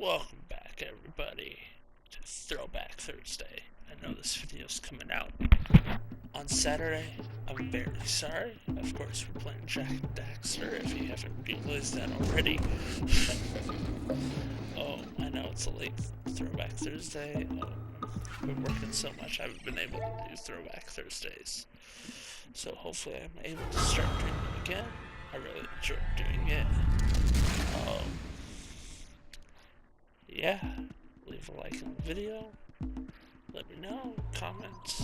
Welcome back, everybody, to Throwback Thursday. I know this video's coming out on Saturday. I'm very sorry. Of course, we're playing Jack and Daxter, if you haven't realized that already. Oh, I know it's a late Throwback Thursday. I've been working so much, I haven't been able to do Throwback Thursdays. So hopefully I'm able to start doing it again. I really enjoy doing it. Yeah, leave a like on the video, let me know, comments,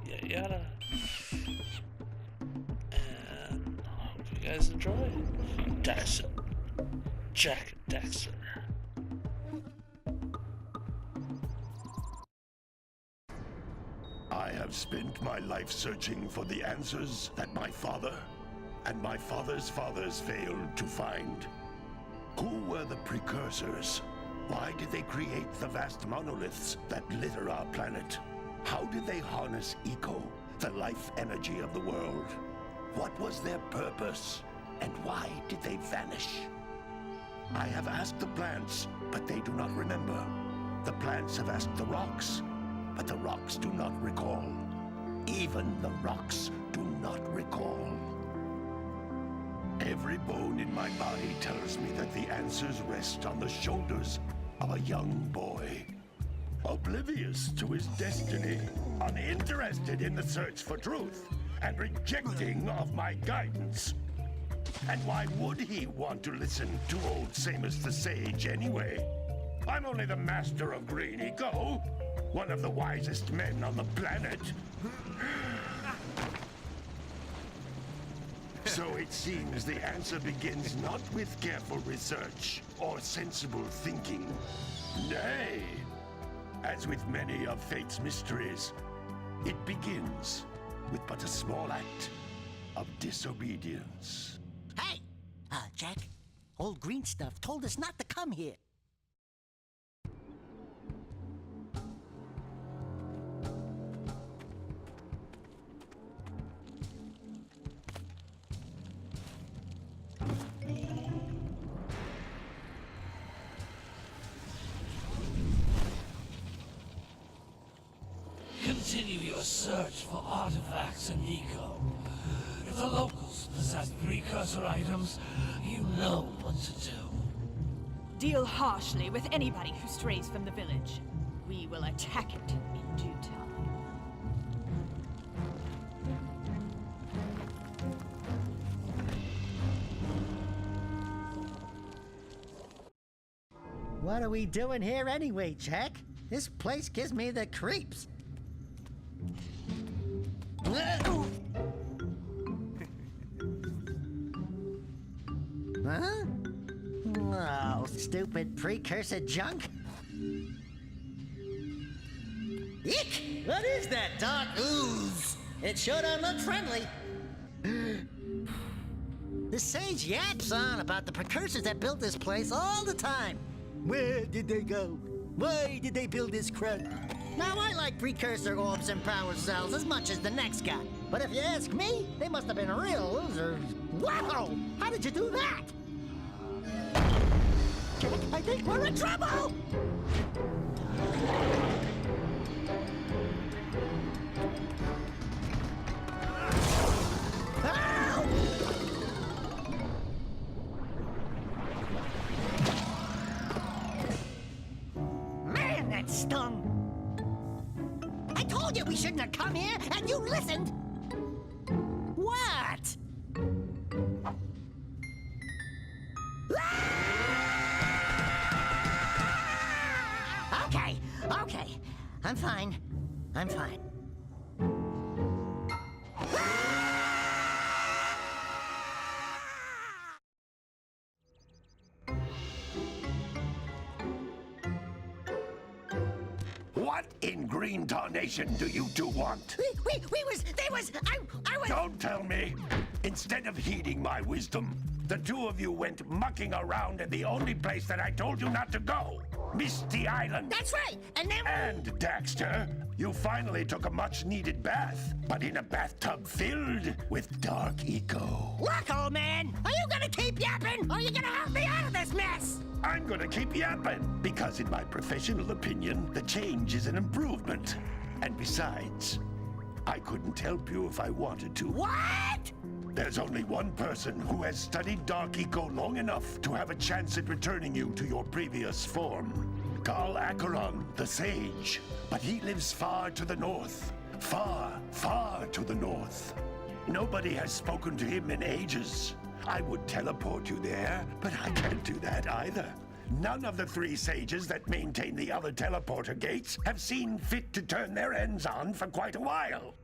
yada yada, and I hope you guys enjoy. Daxter, Jack and Daxter. I have spent my life searching for the answers that my father and my father's fathers failed to find. Who were the precursors? Why did they create the vast monoliths that litter our planet? How did they harness eco, the life energy of the world? What was their purpose? And why did they vanish? I have asked the plants, but they do not remember. The plants have asked the rocks, but the rocks do not recall. Even the rocks do not recall. Every bone in my body tells me that the answers rest on the shoulders of a young boy. Oblivious to his destiny, uninterested in the search for truth, and rejecting of my guidance. And why would he want to listen to old Samus the Sage anyway? I'm only the master of green eco, one of the wisest men on the planet. So it seems the answer begins not with careful research or sensible thinking. Nay, as with many of fate's mysteries, it begins with but a small act of disobedience. Hey! Jack, old green stuff told us not to come here. Continue your search for artifacts and eco. If the locals possess precursor items, you know what to do. Deal harshly with anybody who strays from the village. We will attack it in due time. What are we doing here anyway, Jack? This place gives me the creeps. Huh? Oh, stupid precursor junk. Eek! What is that dark ooze? It sure don't look friendly. The sage yaps on about the precursors that built this place all the time. Where did they go? Why did they build this crud? Now, I like precursor orbs and power cells as much as the next guy. But if you ask me, they must have been real losers. Wow! How did you do that? I think we're in trouble! Ow! Man, that stung! I told you we shouldn't have come here, and you listened! What? Okay. I'm fine. What in green tarnation do you two want? I was... Don't tell me! Instead of heeding my wisdom, The two of you went mucking around in the only place that I told you not to go. Misty Island. That's right. And then... And, Daxter, you finally took a much-needed bath, but in a bathtub filled with dark eco. Look, old man, are you gonna keep yapping, or are you gonna help me out of this mess? I'm gonna keep yapping, because in my professional opinion, the change is an improvement. And besides, I couldn't help you if I wanted to. What? There's only one person who has studied Dark Eco long enough to have a chance at returning you to your previous form. Carl Acheron, the Sage. But he lives far to the north. Far, far to the north. Nobody has spoken to him in ages. I would teleport you there, but I can't do that either. None of the three sages that maintain the other teleporter gates have seen fit to turn their ends on for quite a while.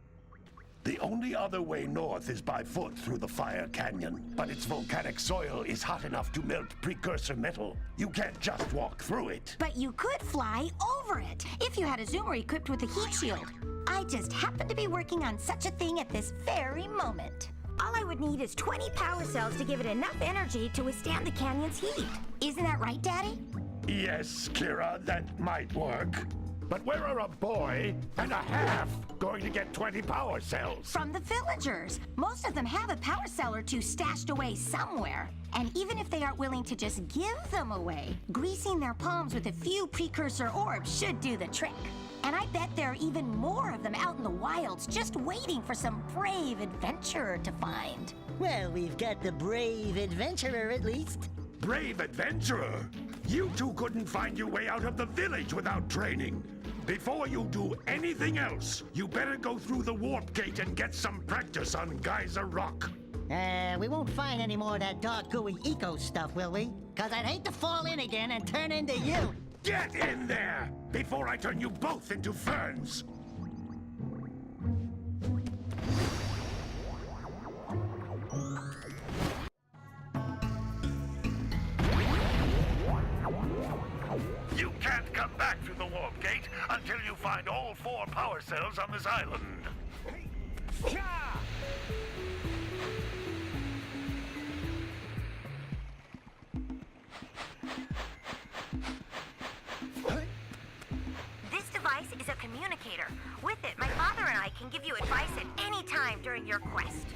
The only other way north is by foot through the Fire Canyon, but its volcanic soil is hot enough to melt precursor metal. You can't just walk through it. But you could fly over it if you had a zoomer equipped with a heat shield. I just happen to be working on such a thing at this very moment. All I would need is 20 power cells to give it enough energy to withstand the canyon's heat. Isn't that right, Daddy? Yes, Kira, that might work. But where are a boy and a half going to get 20 power cells? From the villagers. Most of them have a power cell or two stashed away somewhere. And even if they aren't willing to just give them away, greasing their palms with a few precursor orbs should do the trick. And I bet there are even more of them out in the wilds just waiting for some brave adventurer to find. Well, we've got the brave adventurer at least. Brave adventurer? You two couldn't find your way out of the village without training. Before you do anything else, you better go through the warp gate and get some practice on Geyser Rock. We won't find any more of that dark gooey eco stuff, will we? 'Cause I'd hate to fall in again and turn into you. Get in there before I turn you both into ferns. You can't come back through the warp gate until you find all 4 power cells on this island. This device is a communicator. With it, my father and I can give you advice at any time during your quest.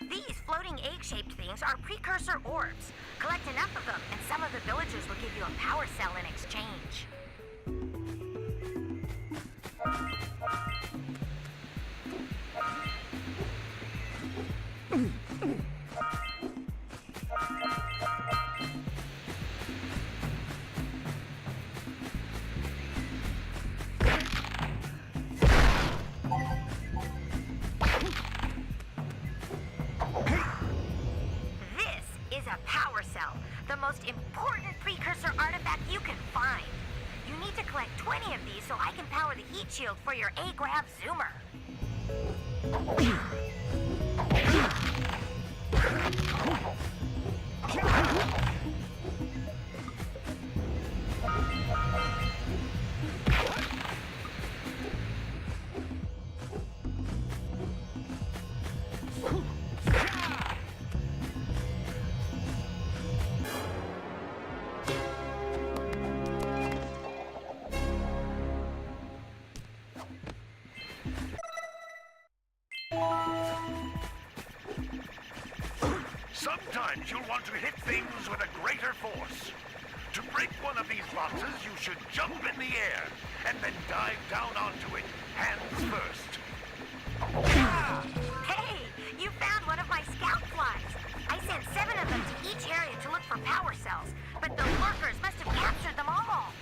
These floating egg-shaped things are precursor orbs. Collect enough of them, and some of the villagers will give you a power cell in exchange. This is a power cell, the most important precursor artifact you can find. You need to collect 20 of these so I can power the heat shield for your A-Grav zoomer. Sometimes you'll want to hit things with a greater force. To break one of these boxes, you should jump in the air and then dive down onto it, hands first. Hey, you found one of my scout flies. I sent 7 of them to each area to look for power cells, but those workers must have captured them all.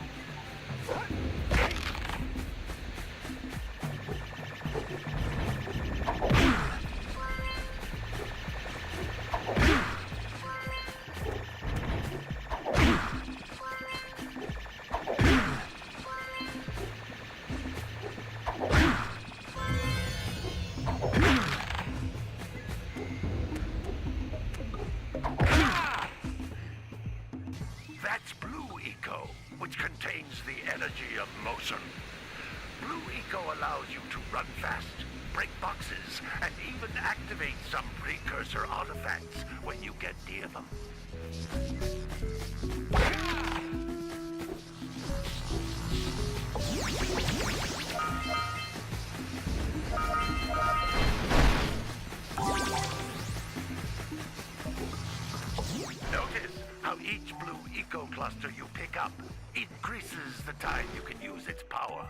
precursor. Blue Eco allows you to run fast, break boxes, and even activate some precursor artifacts when you get near them. Notice how each Blue Eco cluster you pick up increases the time you can use its power.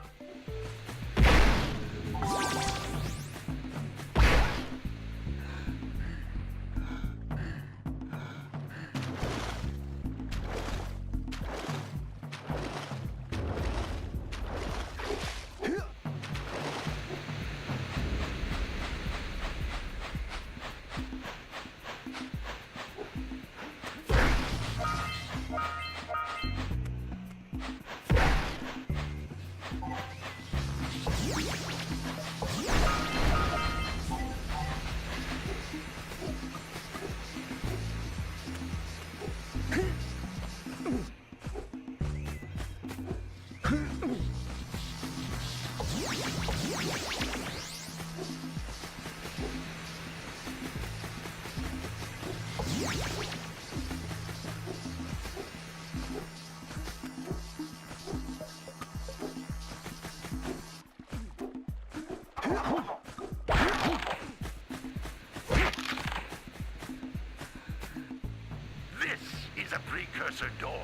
This is a precursor door.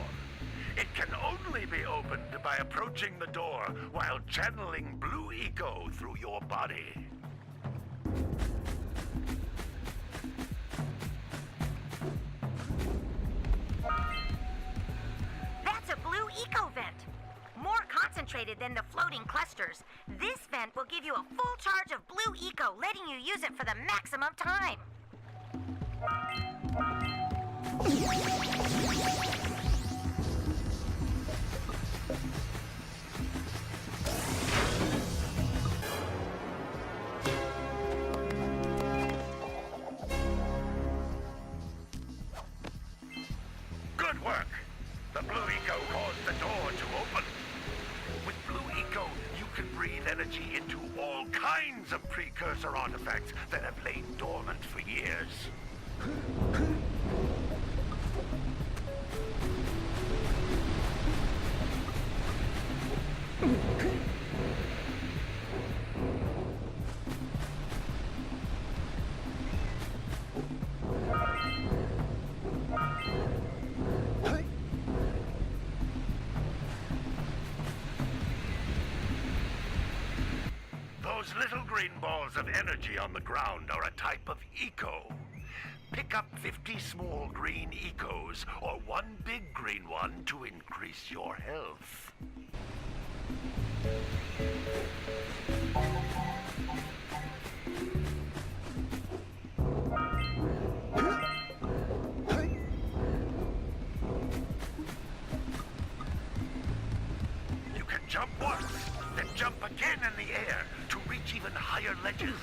It can only be opened by approaching the door while channeling Blue Eco through your body. That's a Blue Eco vent. More concentrated than the floating clusters. This vent will give you a full charge of Blue Eco, letting you use it for the maximum time. Good work! The Blue Eco caused the door to open. With Blue Eco, you can breathe energy into all kinds of precursor artifacts that have lain dormant for years. Those little green balls of energy on the ground are a type of eco. Pick up 50 small green ecos or one big green one to increase your health. You can jump once, then jump again in the air to reach even higher ledges.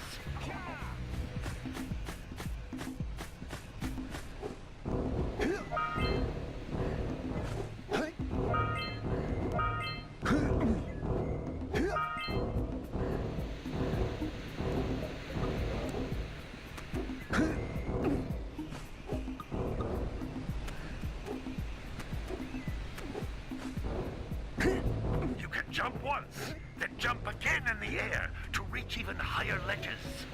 You can jump once, then jump again in the air to reach even higher ledges.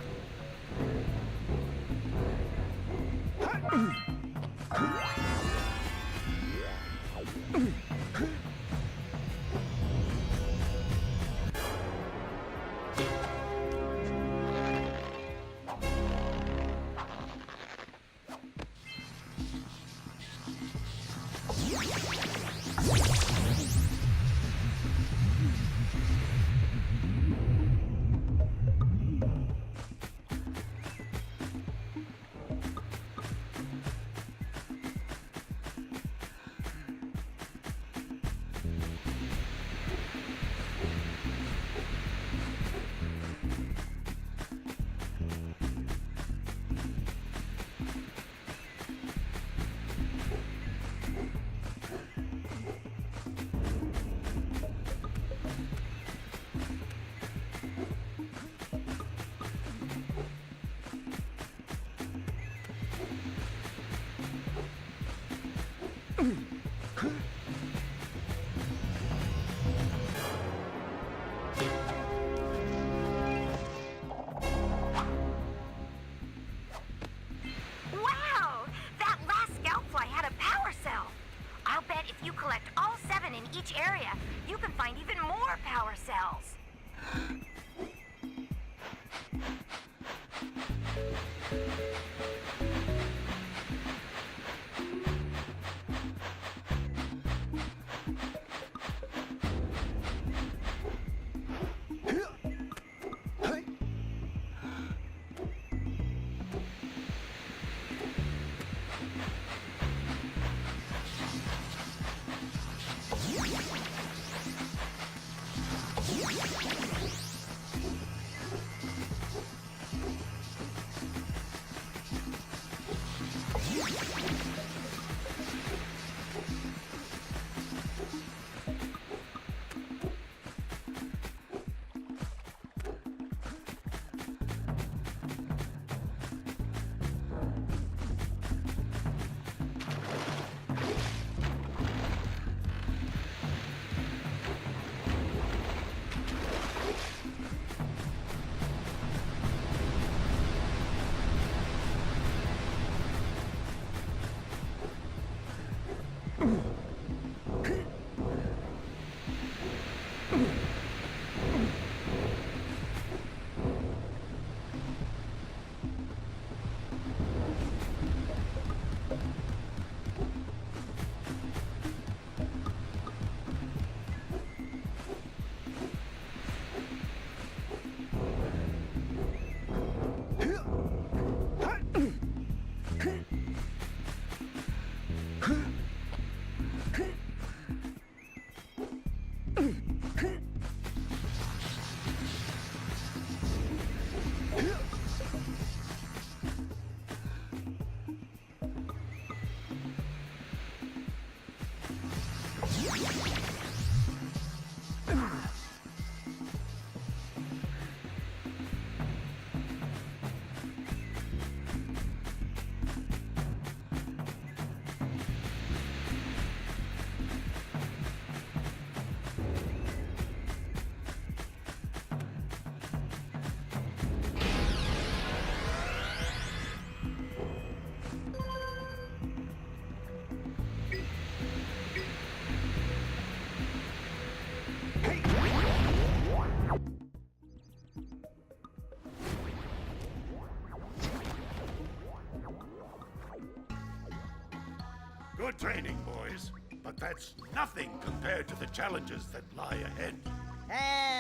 Good training, boys. But that's nothing compared to the challenges that lie ahead.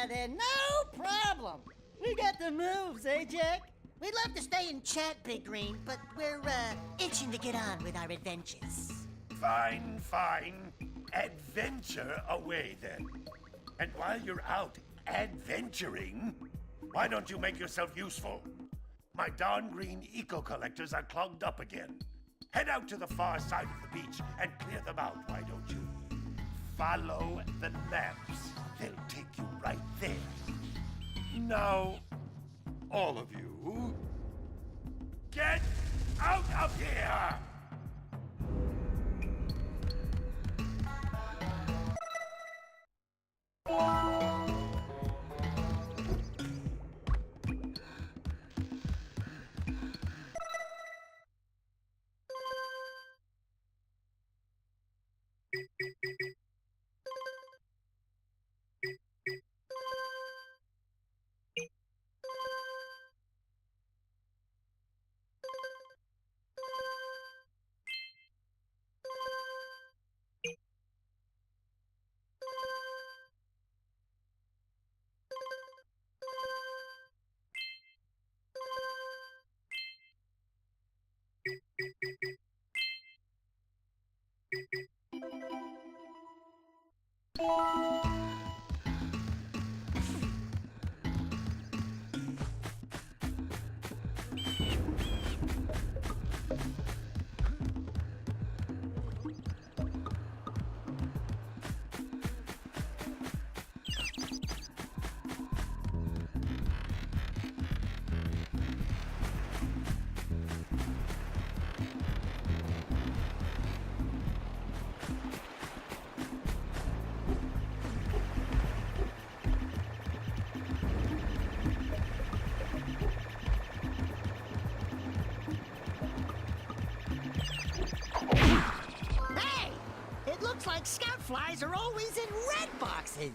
Then no problem. We got the moves, eh, Jack? We'd love to stay and chat, Big Green, but we're, itching to get on with our adventures. Fine, fine. Adventure away, then. And while you're out adventuring, why don't you make yourself useful? My darn green eco-collectors are clogged up again. Head out to the far side of the beach and clear them out, why don't you? Follow the lamps. They'll take you right there. Now, all of you, get out of here! Hey! It looks like scout flies are always in red boxes.